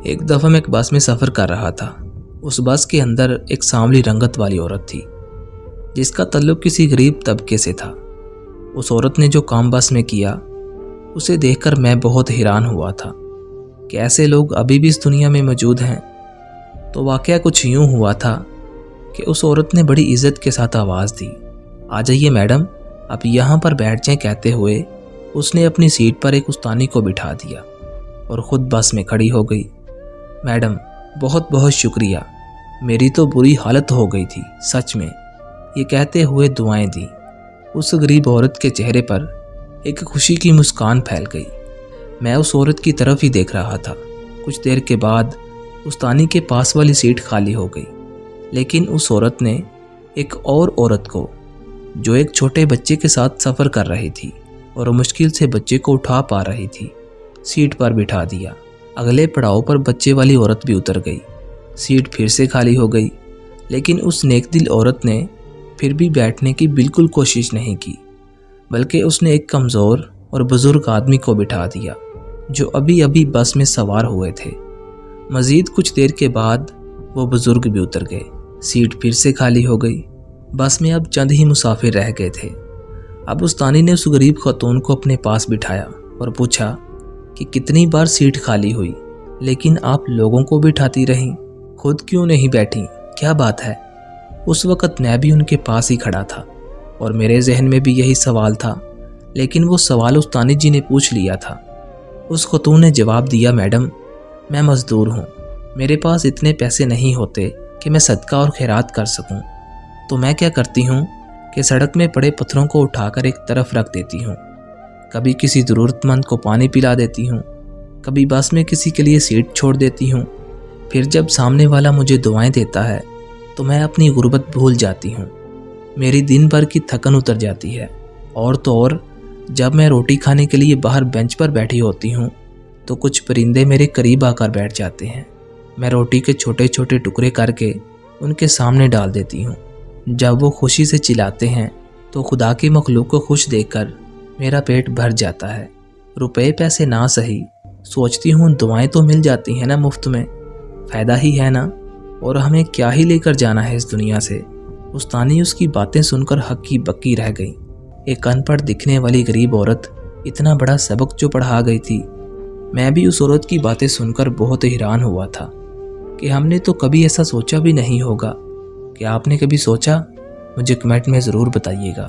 ایک دفعہ میں ایک بس میں سفر کر رہا تھا۔ اس بس کے اندر ایک سانولی رنگت والی عورت تھی جس کا تعلق کسی غریب طبقے سے تھا۔ اس عورت نے جو کام بس میں کیا اسے دیکھ کر میں بہت حیران ہوا تھا کہ ایسے لوگ ابھی بھی اس دنیا میں موجود ہیں۔ تو واقعہ کچھ یوں ہوا تھا کہ اس عورت نے بڑی عزت کے ساتھ آواز دی، آ جائیے میڈم، اب یہاں پر بیٹھ جائیں۔ کہتے ہوئے اس نے اپنی سیٹ پر ایک استانی کو بٹھا دیا اور خود بس میں کھڑی ہو گئی۔ میڈم بہت بہت شکریہ، میری تو بری حالت ہو گئی تھی سچ میں، یہ کہتے ہوئے دعائیں دیں۔ اس غریب عورت کے چہرے پر ایک خوشی کی مسکان پھیل گئی۔ میں اس عورت کی طرف ہی دیکھ رہا تھا۔ کچھ دیر کے بعد استانی کے پاس والی سیٹ خالی ہو گئی، لیکن اس عورت نے ایک اور عورت کو جو ایک چھوٹے بچے کے ساتھ سفر کر رہی تھی اور مشکل سے بچے کو اٹھا پا رہی تھی، سیٹ پر بٹھا دیا۔ اگلے پڑاؤ پر بچے والی عورت بھی اتر گئی، سیٹ پھر سے خالی ہو گئی، لیکن اس نیک دل عورت نے پھر بھی بیٹھنے کی بالکل کوشش نہیں کی، بلکہ اس نے ایک کمزور اور بزرگ آدمی کو بٹھا دیا جو ابھی ابھی بس میں سوار ہوئے تھے۔ مزید کچھ دیر کے بعد وہ بزرگ بھی اتر گئے، سیٹ پھر سے خالی ہو گئی۔ بس میں اب چند ہی مسافر رہ گئے تھے۔ اب استانی نے اس غریب خاتون کو اپنے پاس بٹھایا اور پوچھا کہ کتنی بار سیٹ خالی ہوئی لیکن آپ لوگوں کو بٹھاتی رہیں، خود کیوں نہیں بیٹھی، کیا بات ہے؟ اس وقت میں بھی ان کے پاس ہی کھڑا تھا اور میرے ذہن میں بھی یہی سوال تھا، لیکن وہ سوال استانی جی نے پوچھ لیا تھا۔ اس خاتون نے جواب دیا، میڈم میں مزدور ہوں، میرے پاس اتنے پیسے نہیں ہوتے کہ میں صدقہ اور خیرات کر سکوں، تو میں کیا کرتی ہوں کہ سڑک میں پڑے پتھروں کو اٹھا کر ایک طرف رکھ دیتی ہوں، کبھی کسی ضرورت مند کو پانی پلا دیتی ہوں، کبھی بس میں کسی کے لیے سیٹ چھوڑ دیتی ہوں۔ پھر جب سامنے والا مجھے دعائیں دیتا ہے تو میں اپنی غربت بھول جاتی ہوں، میری دن بھر کی تھکن اتر جاتی ہے۔ اور تو اور جب میں روٹی کھانے کے لیے باہر بینچ پر بیٹھی ہوتی ہوں تو کچھ پرندے میرے قریب آ کر بیٹھ جاتے ہیں، میں روٹی کے چھوٹے چھوٹے ٹکڑے کر کے ان کے سامنے ڈال دیتی ہوں۔ جب وہ خوشی سے چلاتے ہیں تو خدا کی مخلوق کو خوش دیکھ کر میرا پیٹ بھر جاتا ہے۔ روپے پیسے نہ صحیح، سوچتی ہوں دعائیں تو مل جاتی ہیں نا مفت میں، فائدہ ہی ہے نا، اور ہمیں کیا ہی لے کر جانا ہے اس دنیا سے۔ استانی اس کی باتیں سن کر ہکی بکی رہ گئی۔ ایک ان پڑھ دکھنے والی غریب عورت اتنا بڑا سبق جو پڑھا گئی تھی۔ میں بھی اس عورت کی باتیں سن کر بہت حیران ہوا تھا کہ ہم نے تو کبھی ایسا سوچا بھی نہیں ہوگا۔ کہ آپ نے کبھی سوچا؟ مجھے کمنٹ میں ضرور بتائیے گا۔